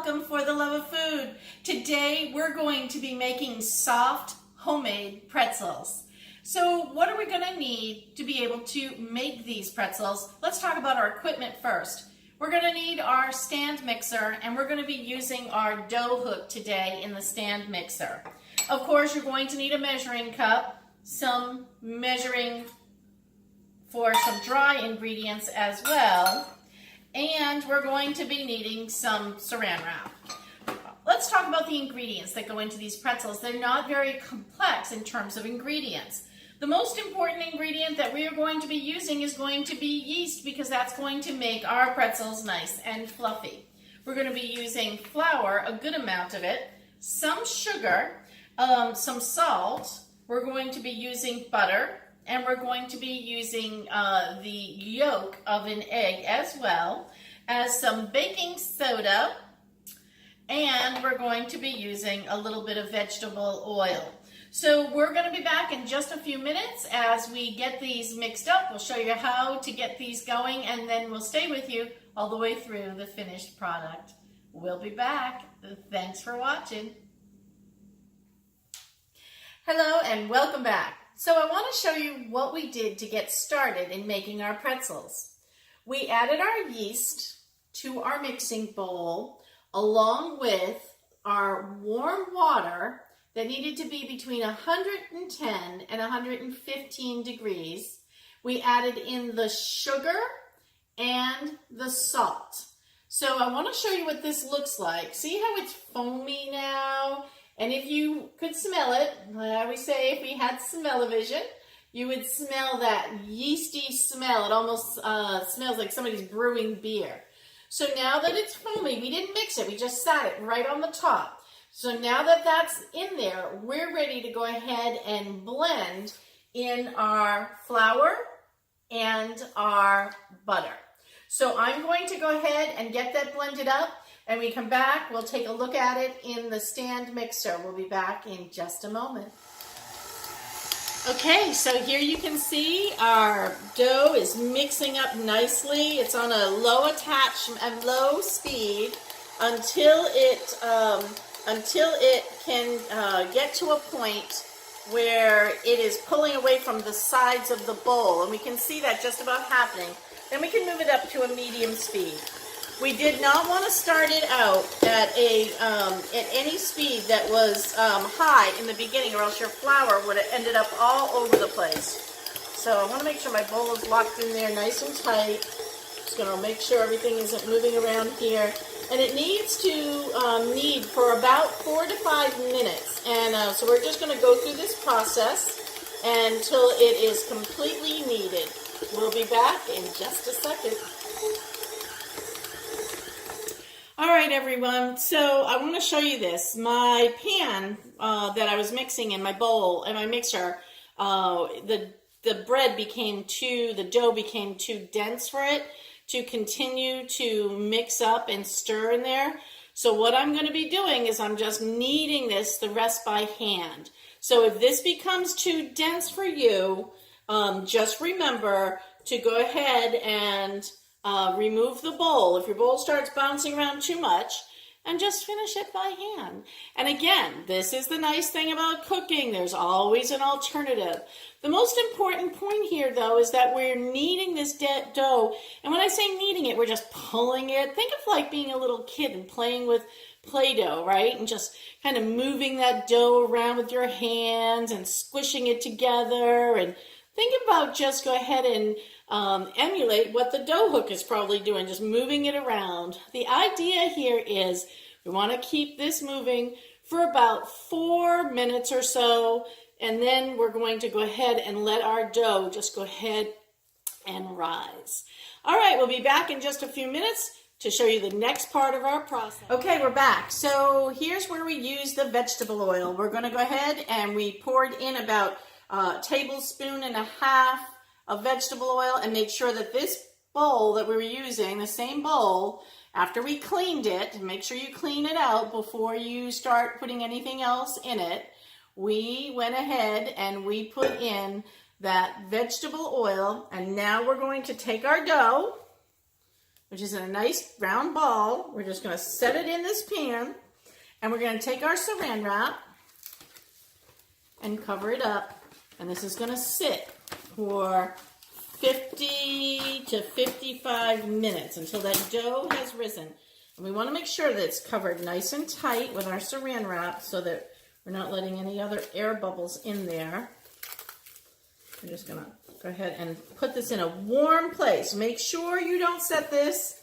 welcome for the love of food. Today we're going to be making soft homemade pretzels. So what are we going to need to be able to make these pretzels? Let's talk about our equipment first. We're going to need our stand mixer, and we're going to be using our dough hook today in the stand mixer. Of course, you're going to need a measuring cup, some measuring for some dry ingredients as well, and we're going to be needing some saran wrap. Let's talk about the ingredients that go into these pretzels. They're not very complex in terms of ingredients. The most important ingredient that we are going to be using is going to be yeast, because that's going to make our pretzels nice and fluffy. We're going to be using flour, a good amount of it, some sugar, some salt. We're going to be using butter, and we're going to be using the yolk of an egg as well as some baking soda, and we're going to be using a little bit of vegetable oil. So we're going to be back in just a few minutes as we get these mixed up. We'll show you how to get these going, and then we'll stay with you all the way through the finished product. We'll be back. Thanks for watching. Hello and welcome back. So I want to show you what we did to get started in making our pretzels. We added our yeast to our mixing bowl along with our warm water that needed to be between 110 and 115 degrees. We added in the sugar and the salt. So I want to show you what this looks like. See how it's foamy now? And if you could smell it, I always say if we had smell-o-vision, you would smell that yeasty smell. It almost smells like somebody's brewing beer. So now that it's foamy, we didn't mix it, we just sat it right on the top. So now that that's in there, we're ready to go ahead and blend in our flour and our butter. So I'm going to go ahead and get that blended up. And we come back, we'll take a look at it in the stand mixer. We'll be back in just a moment. Okay, so here you can see our dough is mixing up nicely. It's on a low low speed until it can get to a point where it is pulling away from the sides of the bowl. And we can see that just about happening. Then we can move it up to a medium speed. We did not want to start it out at any speed that was high in the beginning, or else your flour would have ended up all over the place. So I want to make sure my bowl is locked in there nice and tight. Just going to make sure everything isn't moving around here. And it needs to knead for about 4 to 5 minutes. And so we're just going to go through this process until it is completely kneaded. We'll be back in just a second. All right, everyone, so I want to show you this. My pan that I was mixing in my bowl, and my mixer, the dough became too dense for it to continue to mix up and stir in there. So what I'm going to be doing is I'm just kneading this the rest by hand. So if this becomes too dense for you, just remember to go ahead and remove the bowl if your bowl starts bouncing around too much, and just finish it by hand. And again, this is the nice thing about cooking. There's always an alternative. The most important point here, though, is that we're kneading this dough. And when I say kneading it, we're just pulling it. Think of like being a little kid and playing with Play-Doh, right? And just kind of moving that dough around with your hands and squishing it together. And think about just go ahead and emulate what the dough hook is probably doing, just moving it around. The idea here is we want to keep this moving for about 4 minutes or so, and then we're going to go ahead and let our dough just go ahead and rise. All right, we'll be back in just a few minutes to show you the next part of our process. Okay, we're back. So here's where we use the vegetable oil. We're going to go ahead and we poured in about a tablespoon and a half of vegetable oil, and make sure that this bowl that we were using, the same bowl, after we cleaned it, make sure you clean it out before you start putting anything else in it. We went ahead and we put in that vegetable oil, and now we're going to take our dough which is in a nice round ball. We're just going to set it in this pan, and we're going to take our saran wrap and cover it up, and this is going to sit for 50 to 55 minutes until that dough has risen. And we want to make sure that it's covered nice and tight with our saran wrap so that we're not letting any other air bubbles in there. We're just going to go ahead and put this in a warm place. Make sure you don't set this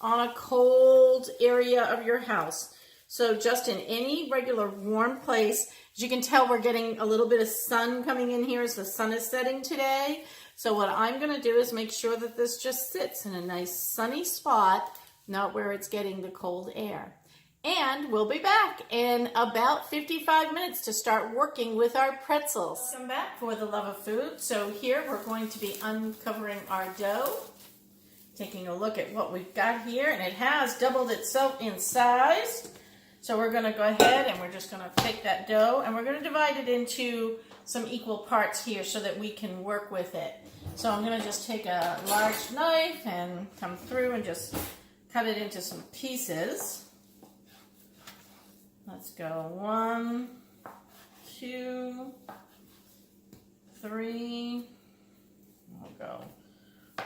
on a cold area of your house. So just in any regular warm place. As you can tell, we're getting a little bit of sun coming in here as the sun is setting today. So what I'm going to do is make sure that this just sits in a nice sunny spot, not where it's getting the cold air. And we'll be back in about 55 minutes to start working with our pretzels. Welcome back for the love of food. So here we're going to be uncovering our dough, taking a look at what we've got here, and it has doubled itself in size. So we're going to go ahead and we're just going to take that dough and we're going to divide it into some equal parts here so that we can work with it. So I'm going to just take a large knife and come through and just cut it into some pieces. Let's go 1, 2, 3. We'll go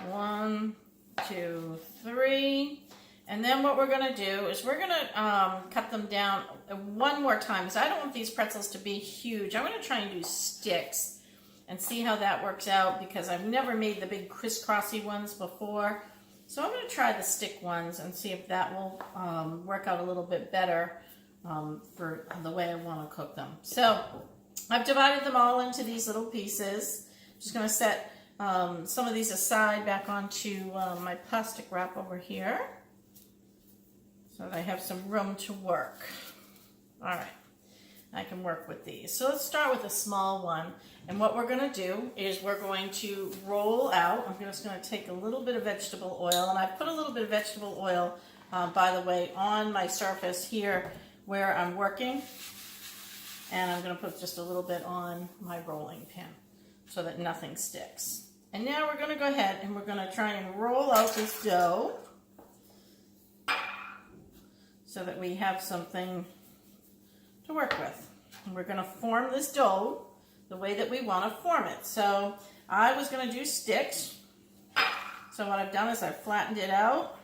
1, 2, 3. And then what we're going to do is we're going to cut them down one more time because I don't want these pretzels to be huge. I'm going to try and do sticks and see how that works out because I've never made the big crisscrossy ones before. So I'm going to try the stick ones and see if that will work out a little bit better for the way I want to cook them. So I've divided them all into these little pieces. I'm just going to set some of these aside back onto my plastic wrap over here, so that I have some room to work. All right, I can work with these. So let's start with a small one. And what we're gonna do is we're going to roll out. I'm just gonna take a little bit of vegetable oil, and I put a little bit of vegetable oil, by the way, on my surface here where I'm working. And I'm gonna put just a little bit on my rolling pin so that nothing sticks. And now we're gonna go ahead and we're gonna try and roll out this dough, so that we have something to work with. And we're going to form this dough the way that we want to form it. So I was going to do sticks. So what I've done is I've flattened it out.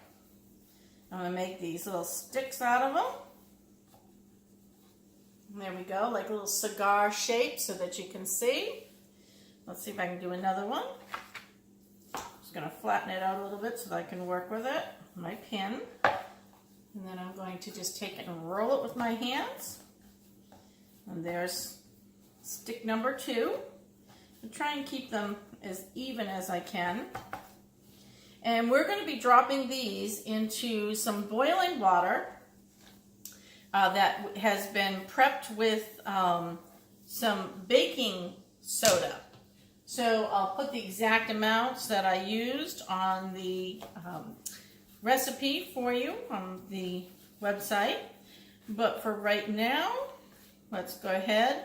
I'm going to make these little sticks out of them. And there we go, like a little cigar shape so that you can see. Let's see if I can do another one. Just going to flatten it out a little bit so that I can work with it. My pin. And then I'm going to just take it and roll it with my hands. And there's stick number 2. I'm trying to keep them as even as I can. And we're going to be dropping these into some boiling water that has been prepped with some baking soda. So I'll put the exact amounts that I used on the recipe for you on the website, but for right now, let's go ahead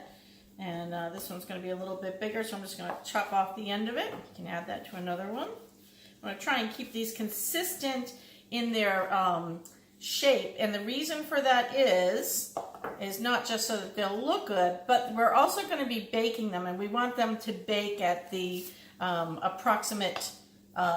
and this one's going to be a little bit bigger, so I'm just going to chop off the end of it. You can add that to another one. I'm going to try and keep these consistent in their shape, and the reason for that is not just so that they'll look good, but we're also going to be baking them, and we want them to bake at the approximate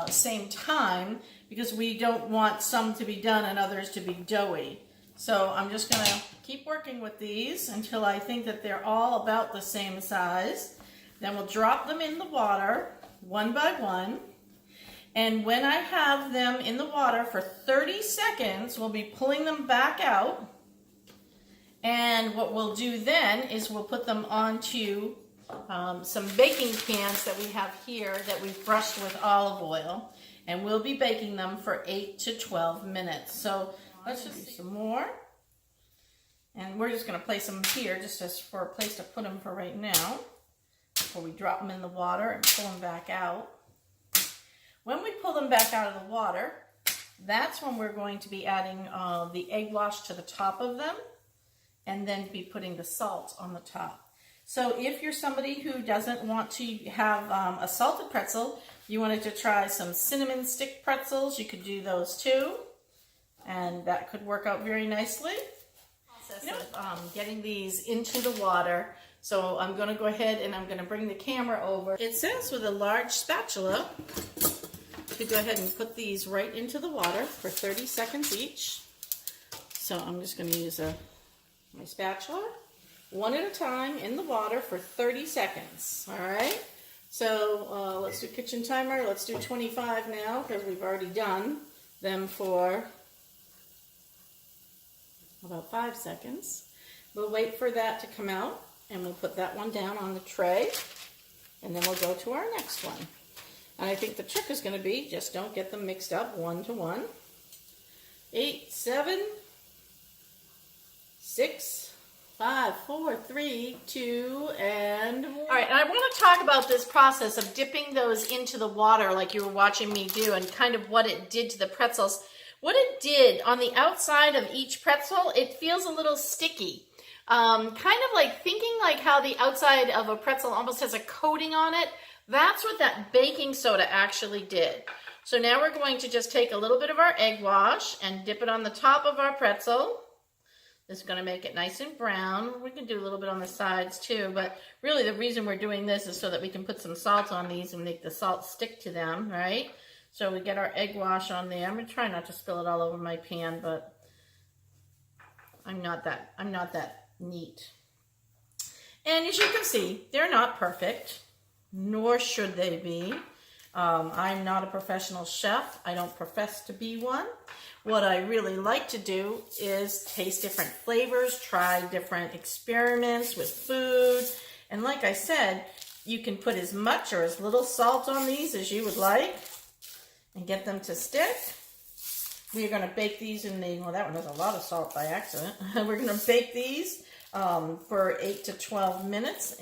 same time, because we don't want some to be done and others to be doughy. So I'm just going to keep working with these until I think that they're all about the same size. Then we'll drop them in the water one by one. And when I have them in the water for 30 seconds, we'll be pulling them back out. And what we'll do then is we'll put them onto some baking pans that we have here that we've brushed with olive oil. And we'll be baking them for 8 to 12 minutes. So let's just do some more. And we're just going to place them here just as for a place to put them for right now, before we drop them in the water and pull them back out. When we pull them back out of the water, that's when we're going to be adding the egg wash to the top of them, and then be putting the salt on the top. So if you're somebody who doesn't want to have a salted pretzel, you wanted to try some cinnamon stick pretzels, you could do those too. And that could work out very nicely. Process of getting these into the water. So I'm going to go ahead and I'm going to bring the camera over. It says with a large spatula to go ahead and put these right into the water for 30 seconds each. So I'm just going to use my spatula, one at a time in the water for 30 seconds. All right. So let's do kitchen timer. Let's do 25 now because we've already done them for about 5 seconds. We'll wait for that to come out and we'll put that one down on the tray and then we'll go to our next one. And I think the trick is going to be just don't get them mixed up 1 to 1. 8, 7, 6, 5, 4, 3, 2, and 1. All right, and I want to talk about this process of dipping those into the water like you were watching me do and kind of what it did to the pretzels. What it did on the outside of each pretzel, it feels a little sticky. Kind of like thinking like how the outside of a pretzel almost has a coating on it. That's what that baking soda actually did. So now we're going to just take a little bit of our egg wash and dip it on the top of our pretzel. This is going to make it nice and brown. We can do a little bit on the sides too, but really the reason we're doing this is so that we can put some salt on these and make the salt stick to them, right? So we get our egg wash on there. I'm going to try not to spill it all over my pan, but I'm not that neat. And as you can see, they're not perfect, nor should they be. I'm not a professional chef. I don't profess to be one. What I really like to do is taste different flavors, try different experiments with food. And like I said, you can put as much or as little salt on these as you would like and get them to stick. We're going to bake these in the, well, that one has a lot of salt by accident. We're going to bake these for 8 to 12 minutes.